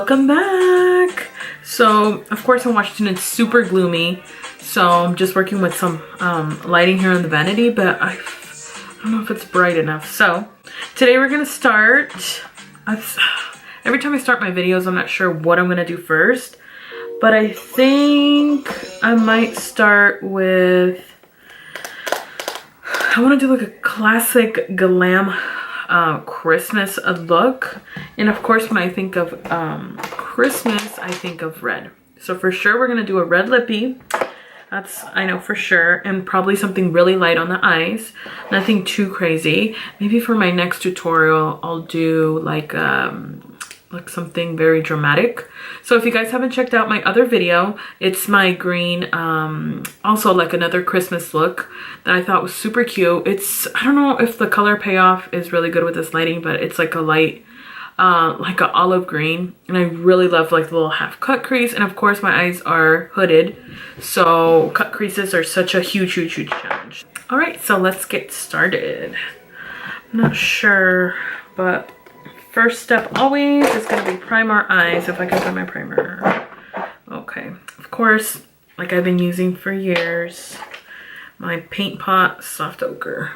welcome back. So of course in Washington it's super gloomy, so I'm just working with some lighting here on the vanity, but I don't know if it's bright enough. So today we're gonna start, every time I start my videos I'm not sure what I'm gonna do first, but I think I might start with, I want to do like a classic glam Christmas look. And of course when I think of Christmas I think of red, so for sure we're gonna do a red lippy. That's, I know for sure, and probably something really light on the eyes, nothing too crazy. Maybe for my next tutorial I'll do like something very dramatic. So if you guys haven't checked out my other video, it's my green also like another Christmas look that I thought was super cute. It's, I don't know if the color payoff is really good with this lighting, but it's like a light like an olive green, and I really love like the little half cut crease. And of course my eyes are hooded, so cut creases are such a huge challenge. All right, so let's get started. I'm not sure, but first step always is going to be prime our eyes. If I can find my primer. Okay, of course, like I've been using for years, my Paint Pot Soft Ochre.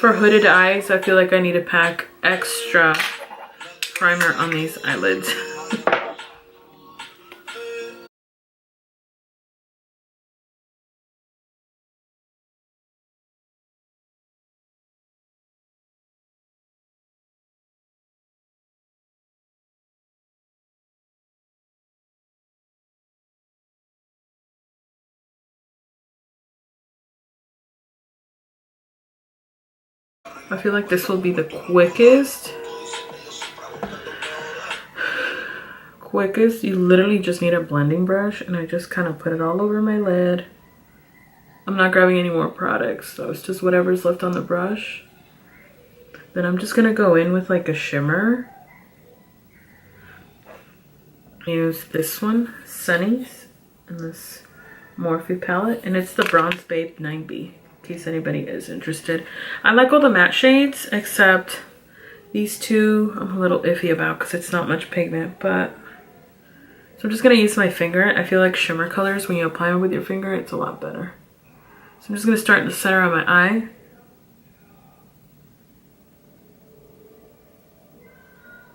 For hooded eyes, I feel like I need to pack extra primer on these eyelids. I feel like this will be the quickest. You literally just need a blending brush, and I just kind of put it all over my lid. I'm not grabbing any more products, so it's just whatever's left on the brush. Then I'm just gonna go in with like a shimmer. Use this one, Sunny's, in this Morphe palette, and it's the Bronze Babe 9B, in case anybody is interested. I like all the matte shades except these two I'm a little iffy about because it's not much pigment, but so I'm just gonna use my finger. I feel like shimmer colors, when you apply them with your finger, it's a lot better. So I'm just gonna start in the center of my eye.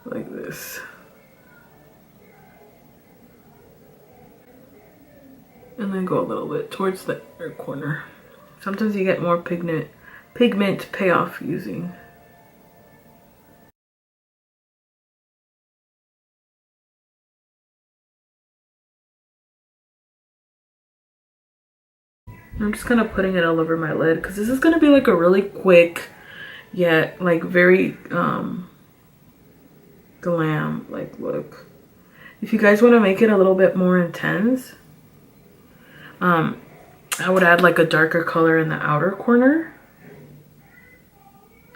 Like this. And then go a little bit towards the inner corner. Sometimes you get more pigment payoff using. I'm just kind of putting it all over my lid because this is going to be like a really quick yet like very glam like look. If you guys want to make it a little bit more intense, I would add like a darker color in the outer corner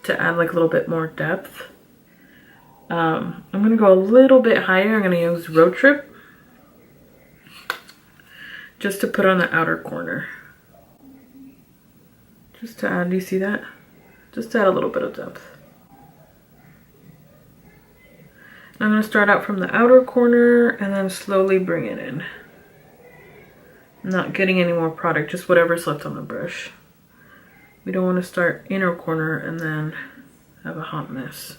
to add like a little bit more depth. I'm going to go a little bit higher. I'm going to use Road Trip just to put on the outer corner. Just to add, do you see that? Just to add a little bit of depth. I'm going to start out from the outer corner and then slowly bring it in. I'm not getting any more product, just whatever's left on the brush. We don't want to start inner corner and then have a hot mess.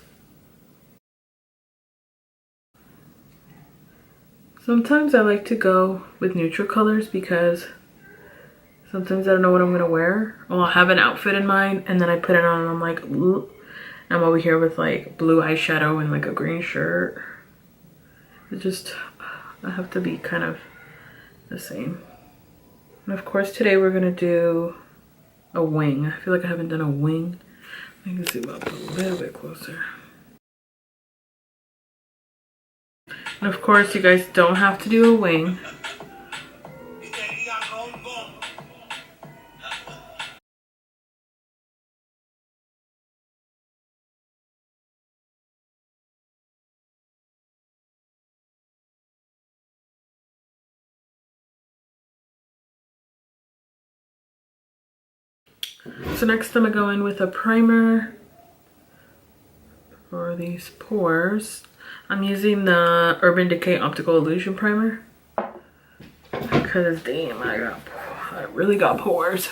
Sometimes I like to go with neutral colors because sometimes I don't know what I'm gonna wear. Well, I'll have an outfit in mind and then I put it on and I'm like, ooh. I'm over here with like blue eyeshadow and like a green shirt. It just, I have to be kind of the same. And of course today we're gonna do a wing. I feel like I haven't done a wing. I can zoom up a little bit closer. And of course you guys don't have to do a wing. So next I'm gonna go in with a primer for these pores. I'm using the Urban Decay Optical Illusion Primer because damn, I really got pores.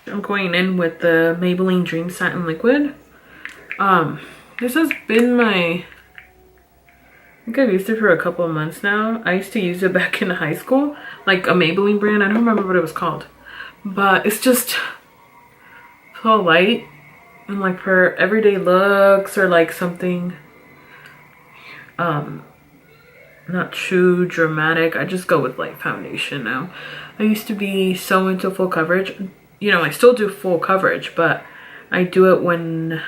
I'm going in with the Maybelline Dream Satin Liquid. This has been I think I've used it for a couple of months now. I used to use it back in high school, like a Maybelline brand. I don't remember what it was called, but it's just so light and like for everyday looks or like something not too dramatic. I just go with light foundation now. I used to be so into full coverage. You know, I still do full coverage, but I do it when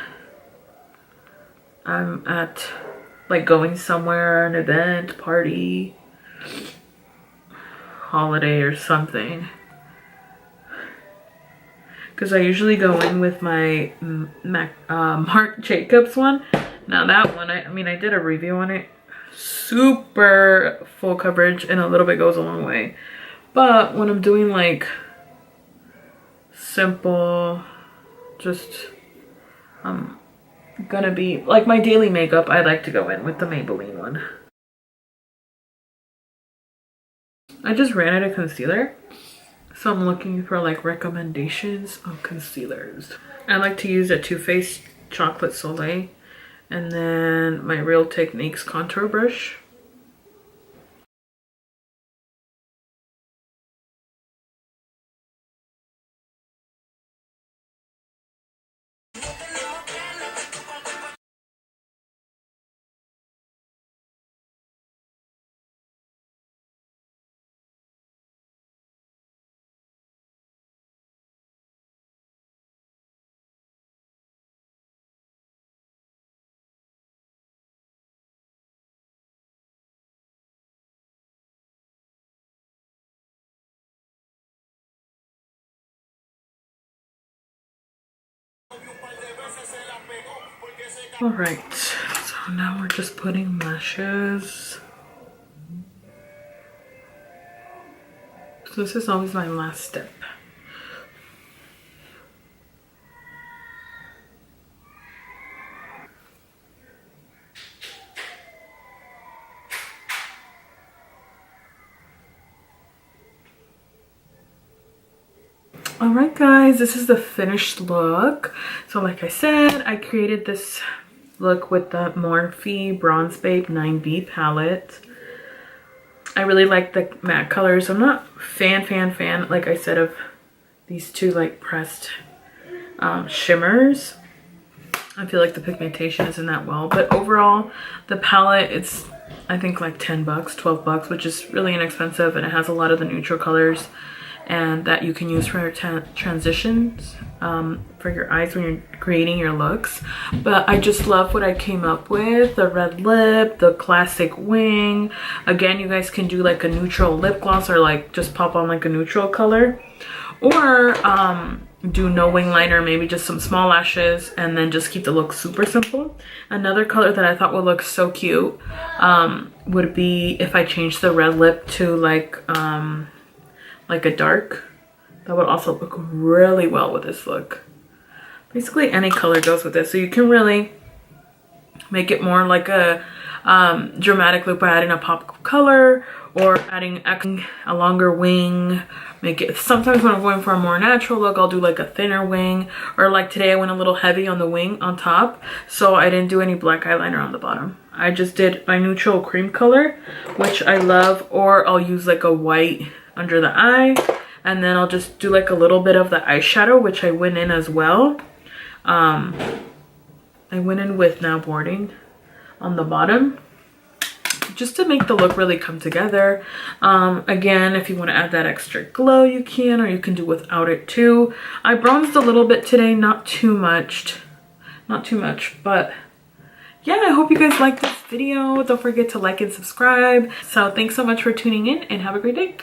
I'm at like going somewhere, an event, party, holiday or something. Because I usually go in with my Marc Jacobs one. Now that one, I mean, I did a review on it. Super full coverage and a little bit goes a long way. But when I'm doing like simple, just gonna be like my daily makeup, I like to go in with the Maybelline one. I just ran out of concealer, so I'm looking for like recommendations on concealers. I like to use a Too Faced Chocolate Soleil and then my Real Techniques contour brush. All right, so now we're just putting lashes. So this is always my last step. All right guys, this is the finished look. So like I said, I created this look with the Morphe Bronze Babe 9B palette. I really like the matte colors. I'm not fan, like I said, of these two like pressed shimmers. I feel like the pigmentation isn't that well, but overall the palette, it's I think like 10 bucks, 12 bucks, which is really inexpensive, and it has a lot of the neutral colors and that you can use for your transitions for your eyes when you're creating your looks. But I just love what I came up with. The red lip, the classic wing. Again, you guys can do like a neutral lip gloss or like just pop on like a neutral color, or do no wing liner, maybe just some small lashes, and then just keep the look super simple. Another color that I thought would look so cute would be if I changed the red lip to like a dark. That would also look really well with this look. Basically any color goes with this, so you can really make it more like a dramatic look by adding a pop of color or adding a longer wing. Make it, sometimes when I'm going for a more natural look, I'll do like a thinner wing, or like today I went a little heavy on the wing on top, so I didn't do any black eyeliner on the bottom. I just did my neutral cream color, which I love, or I'll use like a white under the eye, and then I'll just do like a little bit of the eyeshadow, which I went in as well. I went in with Now Boarding on the bottom, just to make the look really come together. Again, if you want to add that extra glow, you can, or you can do without it too. I bronzed a little bit today, not too much, but yeah, I hope you guys liked this video. Don't forget to like and subscribe. So thanks so much for tuning in, and have a great day.